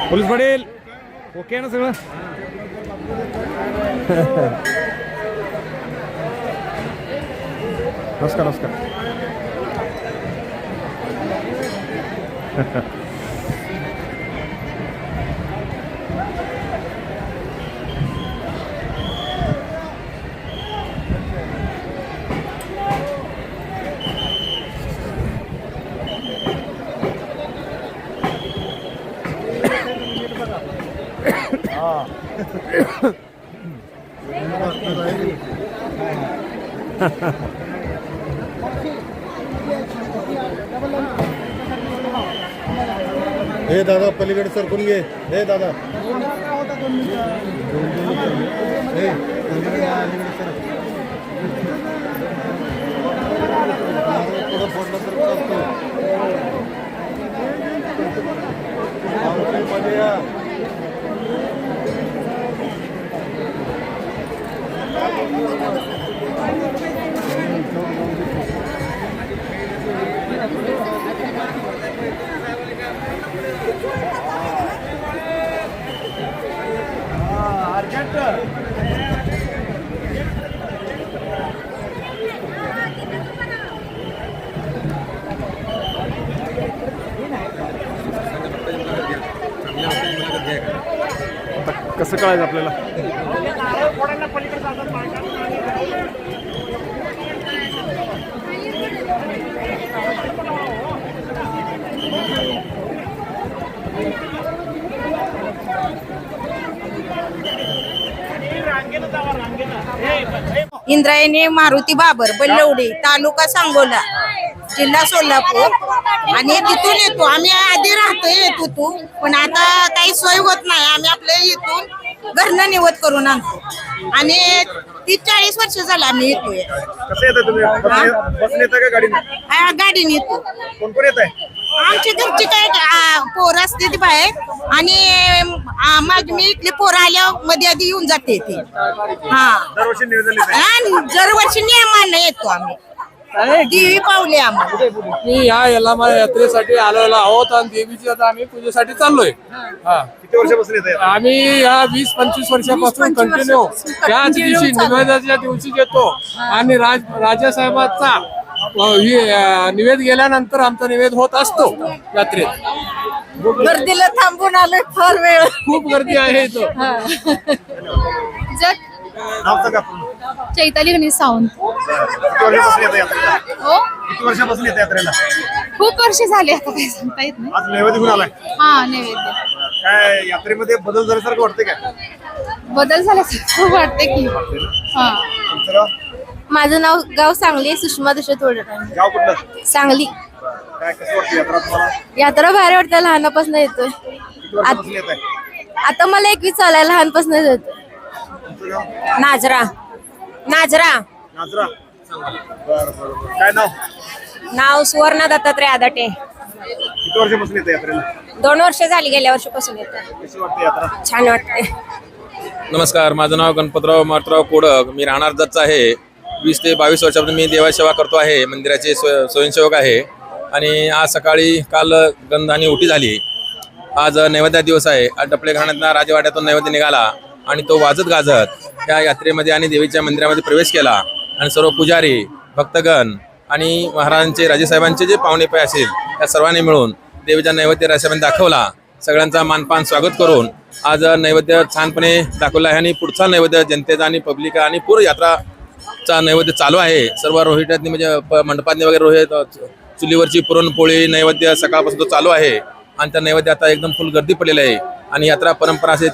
Police पडेल okay ना सगळं. नमस्कार नमस्कार. हे दादा पलीकडे सरकून घे. हे दादा पुढं फोडलं तर कसं कळायचं आपल्याला. इंद्रायणी मारुती बाबर बल्लवडी तालुका सांगोला जिल्हा सोलापूर. आणि तिथून येतो आम्ही. आधी राहतो येत होतो पण आता काही सोय होत नाही. आम्ही आपल्या इथून घरनं निवड करून आणतो आणि 30-40 वर्ष झालं आम्ही येतोय. कसं येतं तुम्ही? बसने येता का गाडीने? गाडीने येतो. कोण कोण येत आहे? आमची घरची काय पोरं असते ती बाहेर आणि माझी मी इथली पोरं आल्या मध्ये आधी येऊन जाते ती. दरवर्षी नियोजन येत आहे. दरवर्षी नियमानं येतो आम्ही. देवी पावले आम्हाला. मी या माझ्या यात्रेसाठी आलेलो आहोत आणि देवीची आता आम्ही पूजेसाठी चाललोय. किती वर्षापासून येत आहे? आम्ही या 20-25 वर्षापासून कंटिन्यू त्याच दिवशी निवेदाच्या दिवशी येतो आणि राजासाहेबांचा निवेद गेल्यानंतर आमचा निवेद होत असतो यात्रेत. गर्दीला थांबून आलोय फार वेळ. खूप गर्दी आहे इथं. नाव सांगा. चैताली गणेश सावंत. किती वर्षापासून येत आहे यात्रेला? हो किती वर्षापासून येत आहे यात्रेला? खूप वर्ष झाले आता काही सांगता येत नाही. आज नैवेद्य घेऊन आलाय. हा नैवेद्य काय यात्रेमध्ये बदल झाल्यासारखं वाटतंय काय? बदल झाल्यासारखं वाटते की. हा तुमचं गाव? माझं गाव सांगली. सुषमा दशरथ वडरा. गाव कुठलं? सांगली. काय कसं वाटतं यात्रा तुम्हाला? यात्रा भारी वाटतं. लहानापासून येतोय. किती वर्षापासून येत आहे? आता मला 21 चालाय. लहानपासून येतोय. तुमचं गाव? नाजरा. नाजरा. बरं. काय नाव सुवर्णा दत्तात्रय आदाटे. किती वर्षापासून येत आहे यात्रेला? 2 वर्ष झाली. गेल्या वर्षापासून येतो. कशी वाटते यात्रा? छान वाटते. नमस्कार, माझं नाव गणपतराव मारुतराव कोडक. मी राहणार दत्त आहे. 20 ते 22 वर्षापासून मी देवासेवा करतो आहे. मंदिराचे स्वयंसेवक आहे. आणि आज सकाळी काल गंध आणि उटी झाली. आज नैवेद्य दिवस आहे. आज डपळे घराण्यातला राजवाड्यातून नैवेद्य निघाला आणि तो वाजत गाजत त्या यात्रेमध्ये आणि देवीच्या मंदिरामध्ये प्रवेश केला. आणि सर्व पुजारी, भक्तगण आणि महाराजांचे राजेसाहेबांचे जे पाहुणे पाय असेल त्या सर्वांनी मिळून देवीचा नैवेद्य राजेसाहेबांनी दाखवला. सगळ्यांचा मानपान स्वागत करून आज नैवेद्य छानपणे दाखवला आहे. आणि पुढचा नैवेद्य जनतेचा आणि पब्लिक आणि पूर्ण यात्राचा नैवेद्य चालू आहे. सर्व रोहिटातनी म्हणजे मंडपातनी वगैरे रोहित चुलीवरची पुरणपोळी नैवेद्य सकाळपासून तो चालू आहे. आणि त्या नैवेद्य आता एकदम फुल गर्दी पडलेली आहे. आणि यात्रा परंपरा असे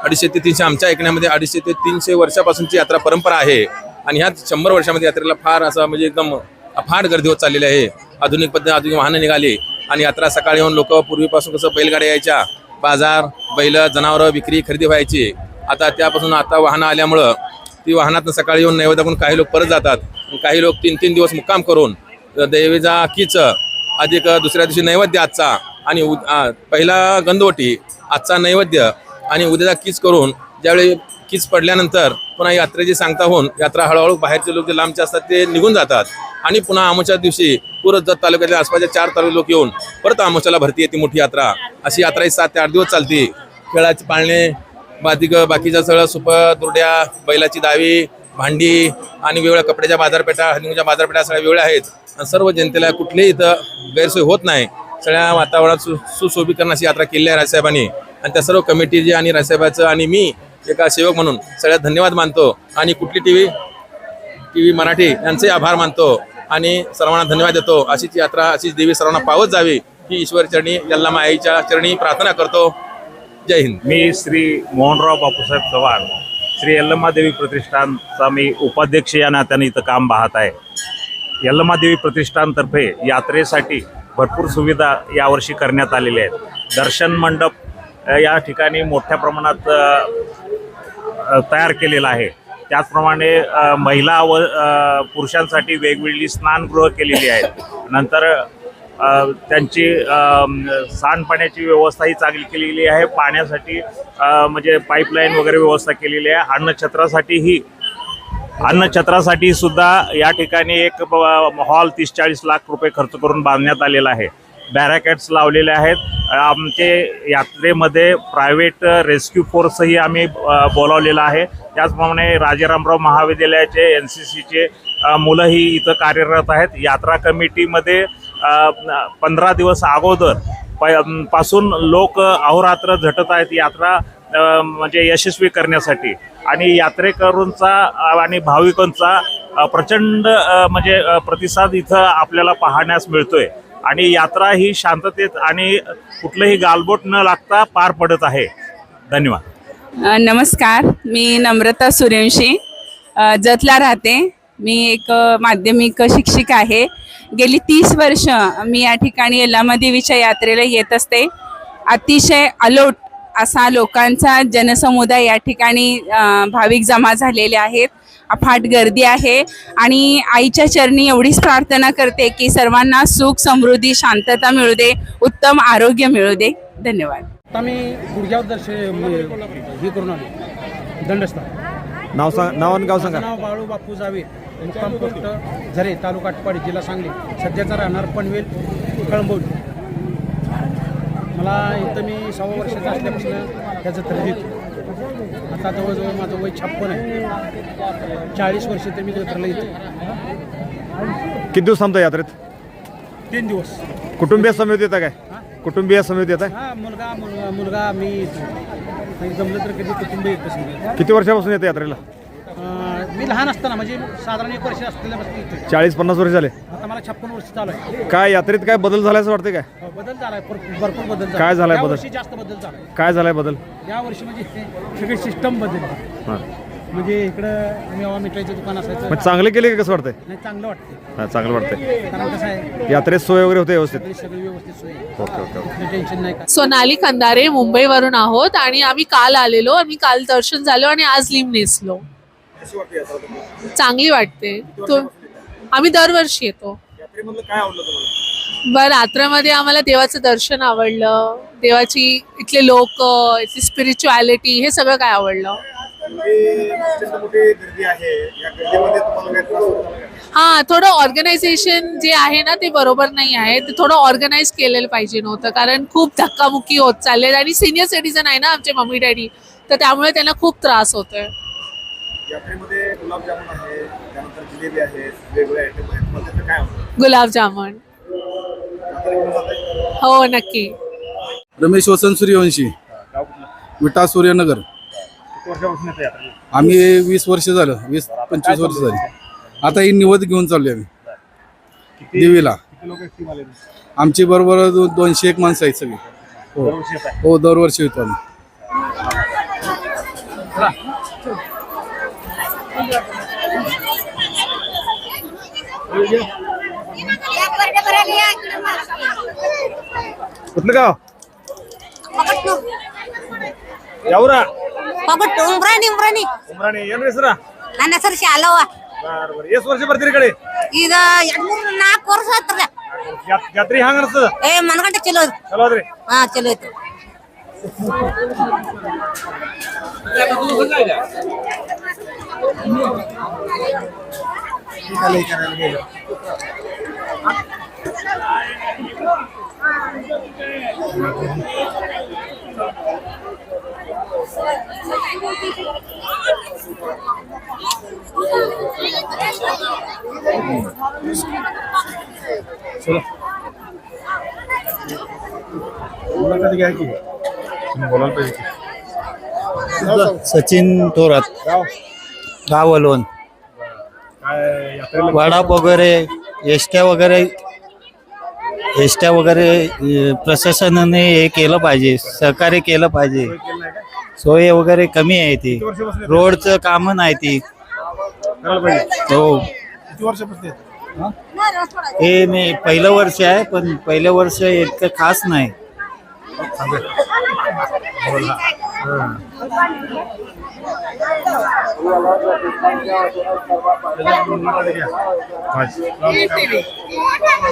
250 ते 300 आमच्या ऐकण्यामध्ये 250 ते 300 वर्षापासूनची यात्रा परंपरा आहे. आणि ह्या 100 वर्षामध्ये यात्रेला फार असं म्हणजे एकदम अफाट गर्दी होत चाललेली आहे. आधुनिक पद्धतीने आधुनिक वाहनं निघाली आणि यात्रा सकाळी येऊन लोक पूर्वीपासून कसं बैलगाड्या यायच्या, बाजार बैल जनावरं विक्री खरेदी व्हायची. आता त्यापासून आता वाहनं आल्यामुळं ती वाहनातून सकाळी येऊन नैवेद्य करून काही लोक परत जातात. काही लोक 3-3 दिवस मुक्काम करून देवीचा कीच अधिक दुसऱ्या दिवशी नैवेद्य आजचा आणि पहिला गंधवटी आजचा नैवेद्य आणि उद्याचा कीच करून ज्यावेळी कीच पडल्यानंतर पुन्हा यात्रेची सांगता होऊन यात्रा हळूहळू बाहेरचे लोक जे लांबचे असतात ते निघून जातात. आणि पुन्हा आमोच्या दिवशी पूर्ण जत तालुक्यातील आसपासच्या 4 तालुके लोक येऊन परत आमोच्याला भरती येते मोठी यात्रा. अशी यात्रा ही 7 ते 8 दिवस चालते. खेळाचे पाळणे बाकीच्या सगळं सुप दुर्ड्या बैलाची दावी भांडी आणि वेगवेगळ्या कपड्याच्या बाजारपेठा हळदीच्या बाजारपेठा सगळ्या वेगळ्या आहेत. आणि सर्व जनतेला कुठलीही इथं गैरसोय होत नाही. सगळ्या वातावरणात सुशोभीकरणाची यात्रा केली आहे राजसाहेबांनी. आणि त्या सर्व कमिटीची आणि राजसाहेबाचं आणि मी एका सेवक म्हणून सगळ्यात धन्यवाद मानतो. आणि कुठली टीव्ही मराठी यांचे आभार मानतो आणि सर्वांना धन्यवाद देतो. अशीच यात्रा अशीच देवी सर्वांना पावत जावी ही ईश्वर चरणी यल्लामा आईच्या चरणी प्रार्थना करतो. जय हिंद. मी श्री मोहनराव बापूसाहेब चव्हाण, श्री यल्लम्मा देवी प्रतिष्ठानचा मी उपाध्यक्ष या नात्याने इथं काम पाहत आहे. यल्लम्मा देवी प्रतिष्ठानतर्फे यात्रेसाठी भरपूर सुविधा यावर्षी करण्यात आलेल्या आहेत. दर्शन मंडप या ठिकाणी मोठ्या प्रमाणात तयार केलेला आहे. त्याचप्रमाणे महिला व पुरुषांसाठी वेगवेगळी स्नानगृह केलेली आहेत. नंतर त्यांची सांडपाण्याची व्यवस्थाही चांगली केलेली आहे. पाण्यासाठी म्हणजे पाईपलाईन वगैरे व्यवस्था केलेली आहे. अन्नछत्रासाठी सुद्धा या ठिकाणी एक हॉल 30-40 लाख रुपये खर्च करून बांधण्यात आलेला आहे. बॅरिकेड्स लावलेले आहेत. आमचे यात्रेमध्ये प्रायव्हेट रेस्क्यू फोर्सही आम्ही बोलावलेला आहे. त्याचप्रमाणे राजारामराव महाविद्यालयाचे NCCचे मुलंही इथं कार्यरत आहेत. यात्रा कमिटीमध्ये 15 दिवस अगोदर पासून लोक अहोरात्र झटत आहेत यात्रा म्हणजे यशस्वी करण्यासाठी. आणि यात्रेकरूंचा आणि भाविकांचा प्रचंड म्हणजे प्रतिसाद इथं आपल्याला पाहण्यास मिळतोय. आणि यात्रा ही शांततेत आणि कुठलंही गालबोट न लागता पार पडत आहे. धन्यवाद. नमस्कार, मी नम्रता सूर्यवंशी, जतला राहते. मी एक माध्यमिक शिक्षिका आहे. गेली 30 वर्ष मी या ठिकाणी यल्लामा देवीच्या यात्रेला येत असते. अतिशय अलोट असा लोकांचा जनसमुदाय या ठिकाणी भाविक जमा झालेले आहेत. अफाट गर्दी आहे आणि आईच्या चरणी एवढीच प्रार्थना करते की सर्वांना सुख समृद्धी शांतता मिळू दे, उत्तम आरोग्य मिळू दे. धन्यवाद. आता मी गुडघ्यावर हे करून आलो दंडस्थान. नाव आणि गाव सांगा. नाव बाळू बापू जावे, मुक्काम पोस्ट झरे, तालुका आटपाडी, जिल्हा सांगली. सध्याचा राहणार पनवेल कळंबोली. मला इथं मी 6 वर्षाचं असल्यापासून त्याचं तर आता जवळजवळ माझं वय 56 आहे. 40 वर्ष तर मी जत्रेला येतो. किती दिवस थांबता यात्रेत? 3 दिवस. कुटुंबीय समेत येता काय? कुटुंबीय समेत येत आहे? हा, मुलगा मी जमलं तर कधी कुटुंब येत. किती वर्षापासून येतं यात्रेला? मी लहान असताना म्हणजे साधारण 1 वर्ष असलेल्यापासून 40-50 वर्ष झाले. आता मला 56 वर्ष चालू आहे. काय यात्रेत काय बदल झालाय असं वाटतंय काय? बदल झालाय, भरपूर बदल झाला. काय झालाय बदल? यावर्षी जास्त बदल झालाय. काय झालाय बदल? यावर्षी म्हणजे सगळी सिस्टम बदलली. म्हणजे इकडं मेवा मिठाईचं दुकान असायचं. चांगले केले का कसं वाटतंय? नाही, चांगलं वाटतं. चांगलं वाटतंय. कारण कसं आहे, यात्रेत सोय वगैरे होते व्यवस्थित? सगळी व्यवस्थित सोय. ओके. टेन्शन नाही. सोनाली खंदारे, मुंबईवरून आहोत आणि आम्ही काल आलेलो. आम्ही काल दर्शन झालो आणि आज लिंब नेसलो. चांगली वाटते. आम्ही दरवर्षी येतो. यात्रेमध्ये आम्हाला देवाचं दर्शन आवडलं. देवाची इथले लोक, इथली स्पिरिच्युअलिटी, हे सगळं काय आवडलं. हा, थोडं ऑर्गनायझेशन जे आहे ना ते बरोबर नाही आहे. ते थोडं ऑर्गनाइज केलेलं पाहिजे नव्हतं, कारण खूप धक्कामुक्की होत चालले. आणि सिनियर सिटीजन आहे ना आमचे मम्मी डॅडी, तर त्यामुळे त्यांना खूप त्रास होतोय. यात्रेमध्ये गुलाबजामुन आहे, त्यानंतर जिलेबी आहे, वेगवेगळे आयटम आहेत. मला त्याचं काय आवडतं? गुलाबजामुन. हो, नक्की. रमेश वसंत सूर्यवंशी, विटा सूर्यनगर. आम्ही 20 वर्ष झालं, 20-25 वर्ष झाली. आता ही निवड घेऊन चालली आम्ही देवीला. आमची बरोबर 201 माणसं आहेत सगळी. हो, दरवर्षी येतो आम्ही. कुठलं गाव? ಯಾವ್ರಾ? ಪಗಟ್ಟು ಉಮ್ರಾಣಿ ಉಮ್ರಾಣಿ. ಏನ್ ಹೆಸರ? ನನ್ನ ಹೆಸರು ಶಾಲವ್ವ. ಎಷ್ಟು ವರ್ಷ ಬರ್ತೀರಿ ಕಡೆ? ಈಗ 4 ವರ್ಷ ಆತ್ರಿ. ಜಾತ್ರೆ ಹ್ಯಾಂಗ ಅನ್ಸ್ತದ? ಮನಗಂಟೆ ಚಲೋ ಅದ್ರಿ. ಹಾ, ಚಲೋ ಐತಿ. मुलाखत घ्या की तुम्ही बोलायला पाहिजे की. सचिन थोरात गाव वलवण. काय यात्रेला वाडाप वगैरे एसट्या वगैरे प्रशासनाने हे केलं पाहिजे, सहकार्य केलं पाहिजे. केलं नाही का? सोय वगैरे कमी आहे ती, किती वर्षापासून येते? रोडचं कामं नाही ती. करायला पाहिजे. हो किती वर्षापासून येते? हे मी पहिलं वर्ष आहे, पण पहिलं वर्ष इतकं खास नाही.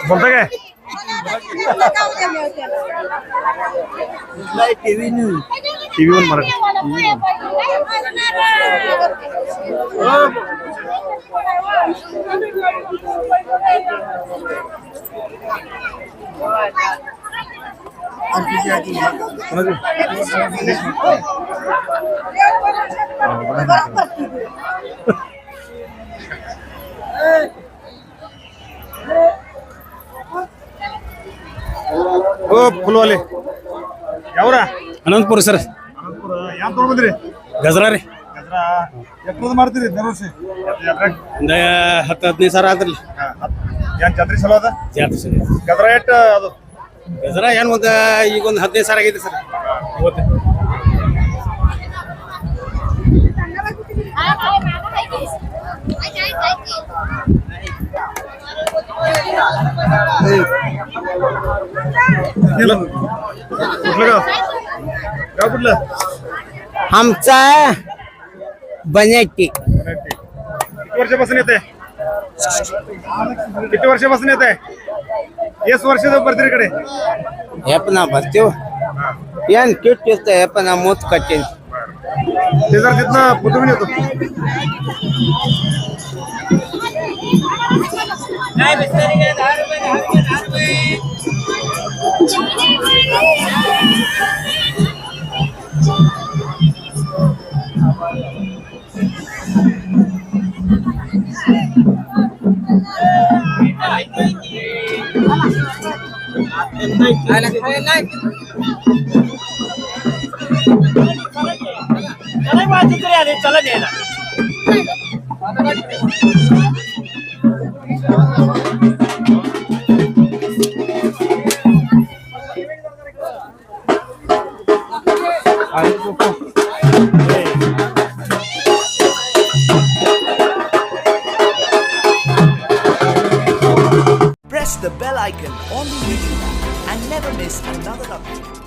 बोलता काय टीव्ही वर मराठी ओ फुलवाले यावरा अनंतपूर सर. अनंतपूर या तोड मध्ये गजरा रे गजरा यात्रा ಮಾಡ್ತೀರಿ दरवर्षी ಯಾತ್ರೆ ಹದಿನೈದು ಸಾವಿರ ಆದ್ರಲ್ಲ. ಏನ್ ಜಾತ್ರೆ ಚಲೋ ಅದ ಜಾತ್ರೆ ಸರ್. ಗಜರ ಎಟ್ ಅದು ಗಜರಾ ಏನು ಈಗ ಒಂದು 15 ಸಾವಿರ ಆಗೈತೆ ಸರ್ ಇವತ್ತು. कुठलं गाव गाव कुठलं आमचा बनेटी किती वर्षापासून येते किती वर्षापासून येत आहे एस वर्षाचं बर्दरीकडे हेपना भरतो यान किट येतं हेपना मोत कठीण ते जर तिथनं पुतळून येतो चला द्यायला Press the bell icon on the YouTube app and never miss another update.